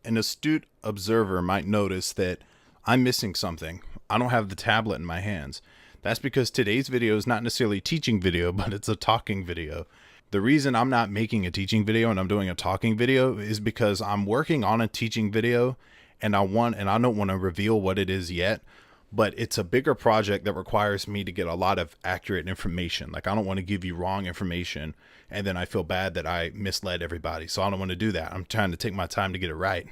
an astute observer might notice that I'm missing something. I don't have the tablet in my hands. That's because today's video is not necessarily a teaching video, but it's a talking video. The reason I'm not making a teaching video and I'm doing a talking video is because I'm working on a teaching video and I don't want to reveal what it is yet, but it's a bigger project that requires me to get a lot of accurate information. Like, I don't want to give you wrong information and then I feel bad that I misled everybody. So I don't want to do that. I'm trying to take my time to get it right.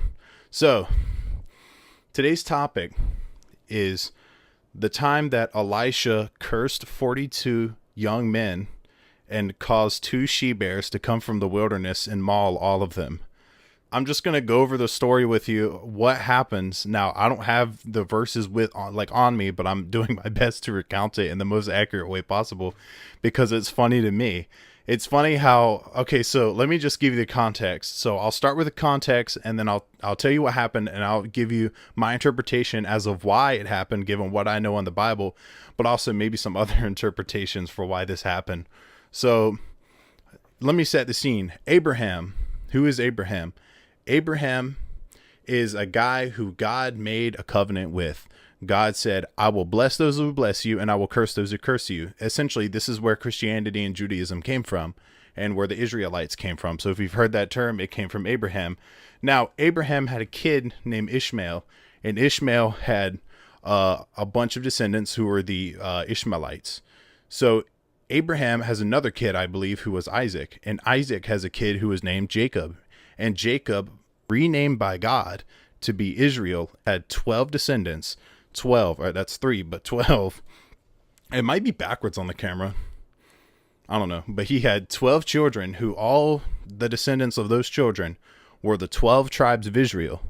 So today's topic is the time that Elisha cursed 42 young men and caused 2 she-bears to come from the wilderness and maul all of them. I'm just going to go over the story with you, what happens. Now, I don't have the verses on me, but I'm doing my best to recount it in the most accurate way possible because it's funny to me. It's funny how, okay, so let me just give you the context. So I'll start with the context and then I'll tell you what happened and I'll give you my interpretation as of why it happened, given what I know in the Bible, but also maybe some other interpretations for why this happened. So let me set the scene. Abraham. Who is Abraham? Abraham is a guy who God made a covenant with. God said, I will bless those who bless you and I will curse those who curse you. Essentially, this is where Christianity and Judaism came from and where the Israelites came from. So if you've heard that term, it came from Abraham. Now, Abraham had a kid named Ishmael, and Ishmael had a bunch of descendants who were the Ishmaelites. So Abraham has another kid, I believe, who was Isaac, and Isaac has a kid who was named Jacob. And Jacob, renamed by God to be Israel, had 12 descendants. 12, right? That's 3, but 12. It might be backwards on the camera. I don't know. But he had 12 children who all the descendants of those children were the 12 tribes of Israel.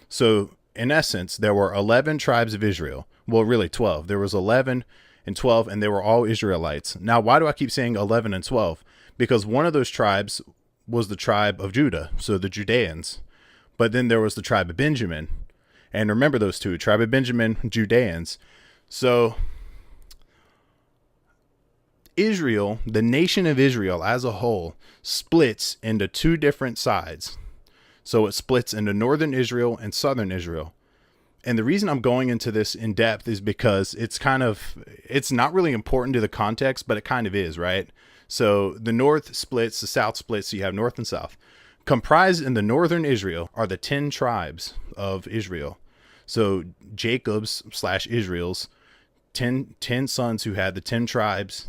So in essence, there were 11 tribes of Israel. Well, really 12. There was 11 and 12, and they were all Israelites. Now, why do I keep saying 11 and 12? Because one of those tribes was the tribe of Judah, so the Judeans. But then there was the tribe of Benjamin. And remember those two, tribe of Benjamin, Judeans. So Israel, the nation of Israel as a whole, splits into 2 different sides. So it splits into northern Israel and southern Israel. And the reason I'm going into this in depth is because it's not really important to the context, but it kind of is, right? So the north splits, the south splits, so you have north and south. Comprised in the northern Israel are the 10 tribes of Israel. So Jacob's / Israel's 10 sons who had the 10 tribes,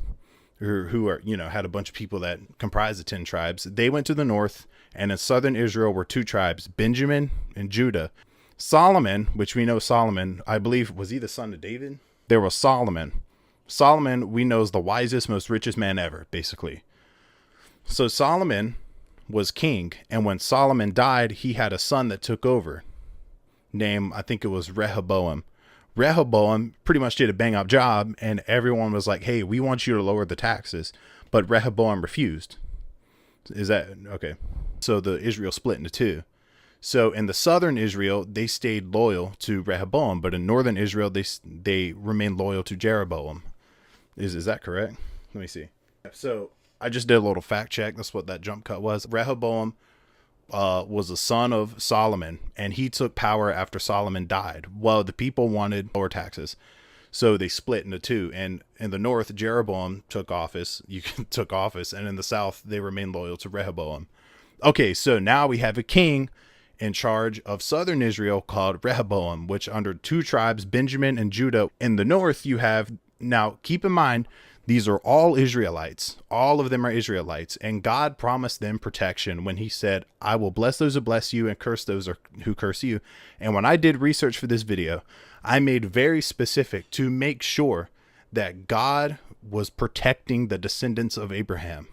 who are, had a bunch of people that comprise the 10 tribes. They went to the north, and in southern Israel were 2 tribes, Benjamin and Judah. Solomon, which we know Solomon, I believe, was he the son of David? There was Solomon. Solomon, we know, is the wisest, most richest man ever, basically. So Solomon was king, and when Solomon died, he had a son that took over, named, I think it was Rehoboam. Rehoboam pretty much did a bang-up job, and everyone was like, hey, we want you to lower the taxes. But Rehoboam refused. Is that okay? So the Israel split into 2. So in the southern Israel, they stayed loyal to Rehoboam, but in northern Israel, they remained loyal to Jeroboam. Is that correct? Let me see. So I just did a little fact check. That's what that jump cut was. Rehoboam was the son of Solomon, and he took power after Solomon died. Well, the people wanted lower taxes, so they split into 2. And in the north, Jeroboam took office. And in the south, they remained loyal to Rehoboam. Okay, so now we have a king in charge of southern Israel called Rehoboam, which under 2 tribes, Benjamin and Judah. In the north, you have, now keep in mind, these are all Israelites. All of them are Israelites. And God promised them protection when he said, I will bless those who bless you and curse those who curse you. And when I did research for this video, I made very specific to make sure that God was protecting the descendants of Abraham.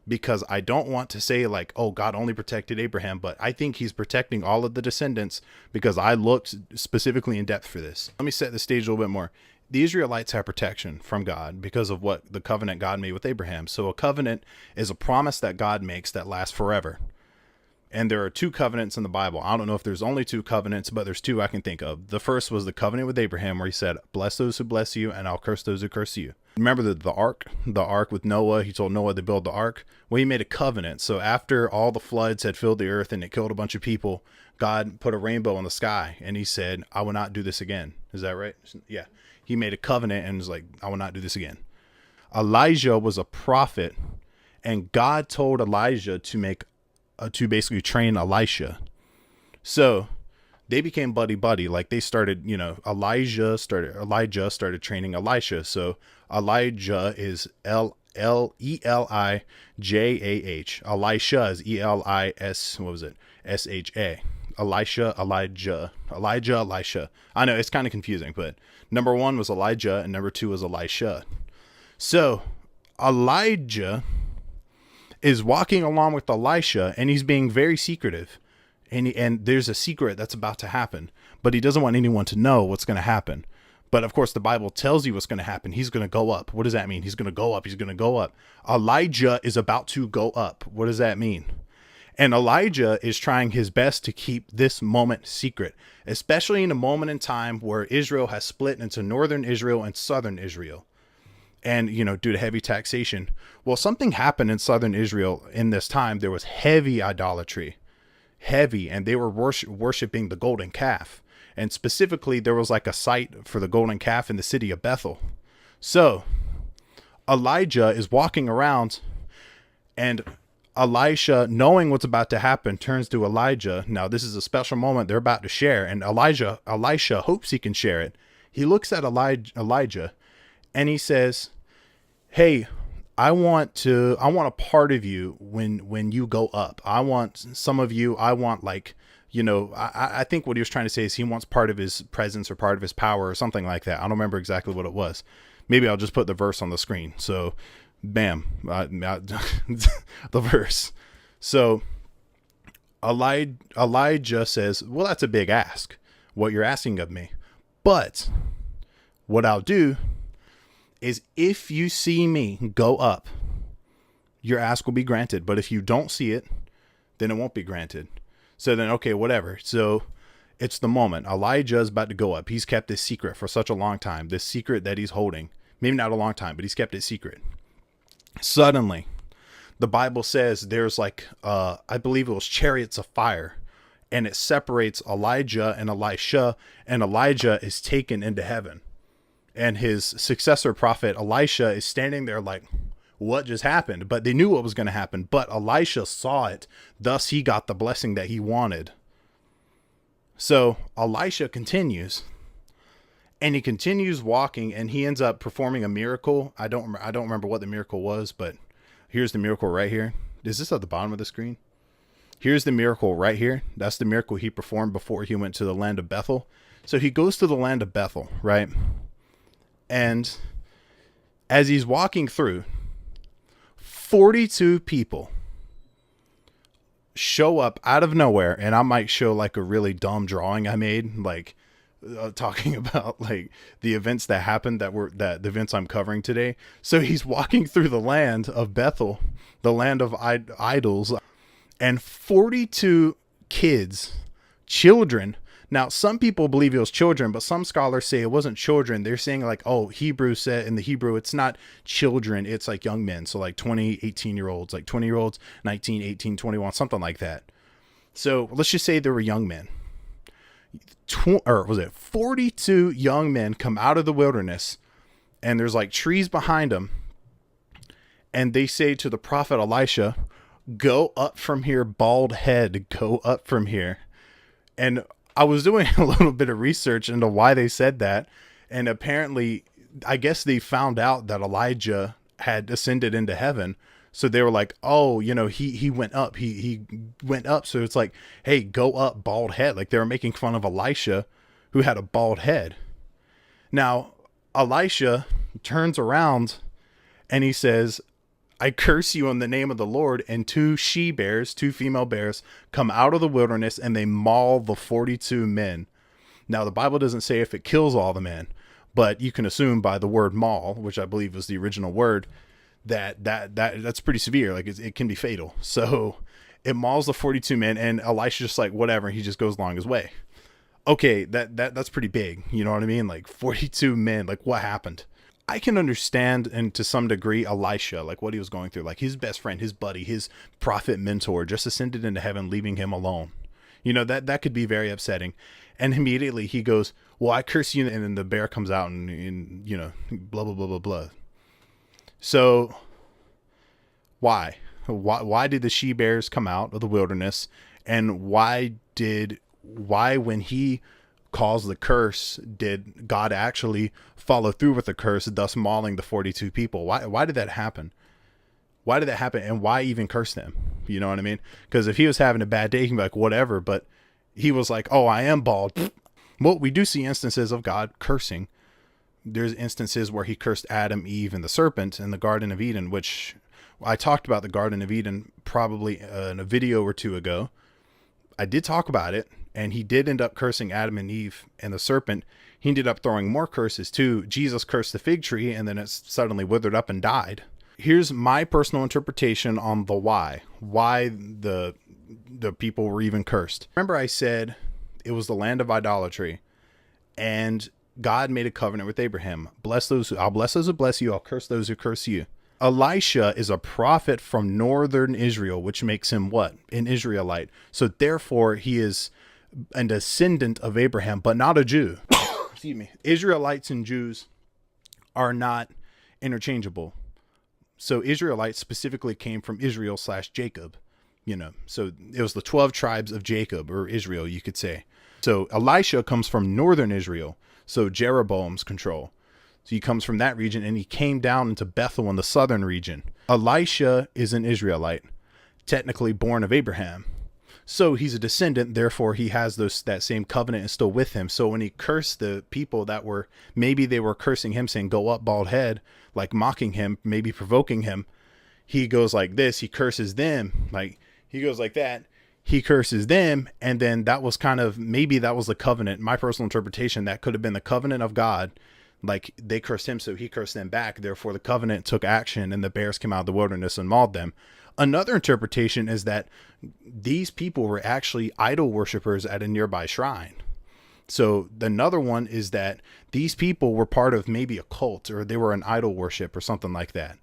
Because I don't want to say like, oh, God only protected Abraham, but I think he's protecting all of the descendants because I looked specifically in depth for this. Let me set the stage a little bit more. The Israelites have protection from God because of what the covenant God made with Abraham. So a covenant is a promise that God makes that lasts forever. And there are 2 covenants in the Bible. I don't know if there's only 2 covenants, but there's 2 I can think of. The first was the covenant with Abraham where he said, bless those who bless you and I'll curse those who curse you. Remember the ark with Noah? He told Noah to build the ark. Well, he made a covenant. So after all the floods had filled the earth and it killed a bunch of people, God put a rainbow in the sky and he said, I will not do this again. Is that right? Yeah. He made a covenant and was like, I will not do this again. Elijah was a prophet, and God told Elijah to basically train Elisha. So they became buddy buddy. Like they started, Elijah started training Elisha. So Elijah is Elijah. Elisha is ELIS. What was it? SHA. Elijah. I know it's kind of confusing, but number 1 was Elijah and number 2 was Elisha. So Elijah is walking along with Elisha, and he's being very secretive. And there's a secret that's about to happen, but he doesn't want anyone to know what's going to happen. But of course, the Bible tells you what's going to happen. He's going to go up. What does that mean? He's going to go up. He's going to go up. Elijah is about to go up. What does that mean? And Elijah is trying his best to keep this moment secret, especially in a moment in time where Israel has split into northern Israel and southern Israel. And, due to heavy taxation. Well, something happened in southern Israel in this time. There was heavy idolatry. And they were worshiping the golden calf. And specifically, there was like a site for the golden calf in the city of Bethel. So Elijah is walking around, and Elisha, knowing what's about to happen, turns to Elijah. Now, this is a special moment they're about to share, and Elisha hopes he can share it. He looks at Elijah, and he says, hey, I want a part of you when you go up. I want some of you. I want I think what he was trying to say is he wants part of his presence or part of his power or something like that. I don't remember exactly what it was. Maybe I'll just put the verse on the screen. So, bam, the verse. So Elijah says, well, that's a big ask, what you're asking of me. But what I'll do is if you see me go up, your ask will be granted. But if you don't see it, then it won't be granted. So then, okay, whatever. So it's the moment. Elijah is about to go up. He's kept this secret for such a long time. This secret that he's holding. Maybe not a long time, but he's kept it secret. Suddenly, the Bible says there's I believe it was chariots of fire. And it separates Elijah and Elisha. And Elijah is taken into heaven. And his successor prophet Elisha is standing there like, what just happened? But they knew what was going to happen. But Elisha saw it. Thus, he got the blessing that he wanted. So Elisha continues. And he continues walking. And he ends up performing a miracle. I don't remember what the miracle was. But here's the miracle right here. Is this at the bottom of the screen? Here's the miracle right here. That's the miracle he performed before he went to the land of Bethel. So he goes to the land of Bethel, right? And as he's walking through, 42 people show up out of nowhere. And I might show like a really dumb drawing I made, talking about like the events that happened the events I'm covering today. So he's walking through the land of Bethel, the land of idols, and 42 children. Now, some people believe it was children, but some scholars say it wasn't children. They're saying like, Hebrew said in the Hebrew, it's not children. It's like young men. So like 20, 18-year-olds, like 20-year-olds, 19, 18, 21, something like that. So let's just say there were young men. 42 young men come out of the wilderness, and there's like trees behind them. And they say to the prophet Elisha, go up from here, bald head, go up from here. And I was doing a little bit of research into why they said that. And apparently, I guess they found out that Elijah had ascended into heaven. So they were like, he went up. He went up. So it's like, hey, go up, bald head. Like they were making fun of Elisha, who had a bald head. Now, Elisha turns around and he says, I curse you in the name of the Lord. And 2 she-bears, 2 female bears, come out of the wilderness and they maul the 42 men. Now, the Bible doesn't say if it kills all the men, but you can assume by the word maul, which I believe was the original word, that's pretty severe. Like it can be fatal. So it mauls the 42 men, and Elisha's just like, whatever. He just goes along his way. Okay, that's pretty big. You know what I mean? Like 42 men, like what happened? I can understand, and to some degree, Elisha, like what he was going through, like his best friend, his buddy, his prophet mentor just ascended into heaven, leaving him alone. that could be very upsetting. And immediately he goes, well, I curse you. And then the bear comes out and blah, blah, blah, blah, blah. So why did the she bears come out of the wilderness? And why when he calls the curse, did God actually follow through with the curse, thus mauling the 42 people? Why did that happen? Why did that happen? And why even curse them? You know what I mean? Because if he was having a bad day, he can be like, whatever. But he was like, oh, I am bald. Well, we do see instances of God cursing. There's instances where he cursed Adam, Eve, and the serpent in the Garden of Eden, which I talked about the Garden of Eden probably in a video or two ago. I did talk about it, and he did end up cursing Adam and Eve and the serpent. He ended up throwing more curses too. Jesus cursed the fig tree, and then it suddenly withered up and died. Here's my personal interpretation on the why the people were even cursed. Remember I said it was the land of idolatry, and God made a covenant with Abraham. I'll bless those who bless you. I'll curse those who curse you. Elisha is a prophet from northern Israel, which makes him what? An Israelite. So therefore he is a descendant of Abraham, but not a Jew. Excuse me. Israelites and Jews are not interchangeable. So Israelites specifically came from Israel / Jacob, so it was the 12 tribes of Jacob, or Israel, you could say. So Elisha comes from northern Israel, so Jeroboam's control. So he comes from that region, and he came down into Bethel in the southern region. Elisha is an Israelite, technically born of Abraham. So he's a descendant, therefore he has that same covenant is still with him. So when he cursed the people that were, maybe they were cursing him, saying, go up, bald head, like mocking him, maybe provoking him, he goes like this, he curses them, like he goes like that, he curses them, and then that was maybe that was the covenant. My personal interpretation, that could have been the covenant of God. Like they cursed him, so he cursed them back. Therefore, the covenant took action, and the bears came out of the wilderness and mauled them. Another interpretation is that these people were actually idol worshipers at a nearby shrine. So another one is that these people were part of maybe a cult, or they were an idol worship or something like that.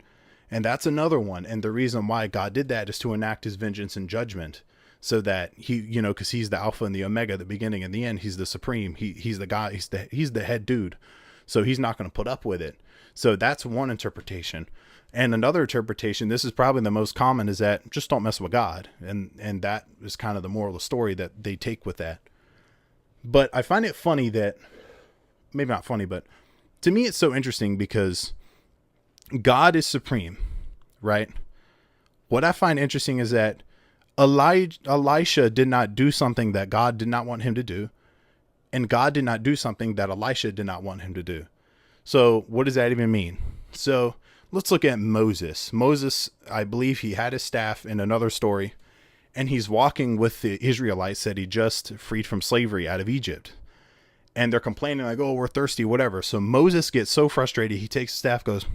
And that's another one. And the reason why God did that is to enact his vengeance and judgment, so that he, because he's the Alpha and the Omega, the beginning and the end. He's the supreme. He's the guy. He's the head dude. So he's not going to put up with it. So that's one interpretation. And another interpretation, this is probably the most common, is that just don't mess with God. And that is kind of the moral of the story that they take with that. But I find it funny that, maybe not funny, but to me it's so interesting because God is supreme, right? What I find interesting is that Elisha did not do something that God did not want him to do. And God did not do something that Elisha did not want him to do. So what does that even mean? So let's look at Moses. Moses, I believe he had his staff in another story, and he's walking with the Israelites that he just freed from slavery out of Egypt. And they're complaining like, oh, we're thirsty, whatever. So Moses gets so frustrated, he takes his staff, goes,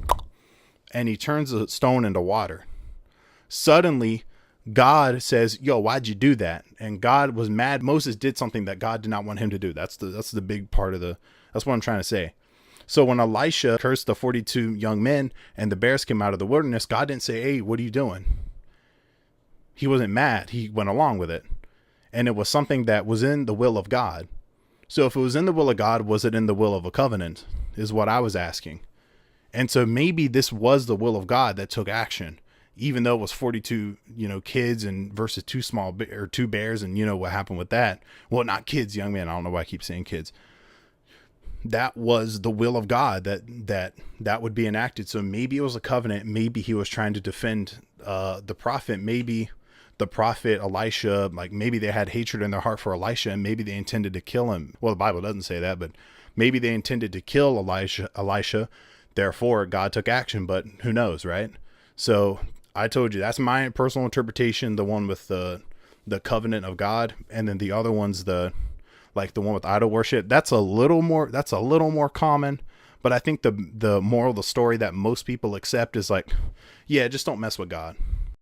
and he turns the stone into water. Suddenly, God says, yo, why'd you do that? And God was mad. Moses did something that God did not want him to do. That's the big part that's what I'm trying to say. So when Elisha cursed the 42 young men and the bears came out of the wilderness, God didn't say, hey, what are you doing? He wasn't mad. He went along with it. And it was something that was in the will of God. So if it was in the will of God, was it in the will of a covenant, is what I was asking. And so maybe this was the will of God that took action, even though it was 42, kids and versus two bears. And what happened with that? Well, not kids, young men. I don't know why I keep saying kids. That was the will of God that would be enacted. So maybe it was a covenant. Maybe he was trying to defend the prophet. Maybe the prophet Elisha, like maybe they had hatred in their heart for Elisha, and maybe they intended to kill him. Well, the Bible doesn't say that, but maybe they intended to kill Elisha. Therefore, God took action, but who knows, right? So I told you, that's my personal interpretation, the one with the covenant of God, and then the other one's the one with idol worship. That's a little more common, but I think the moral of the story that most people accept is like, yeah, just don't mess with God.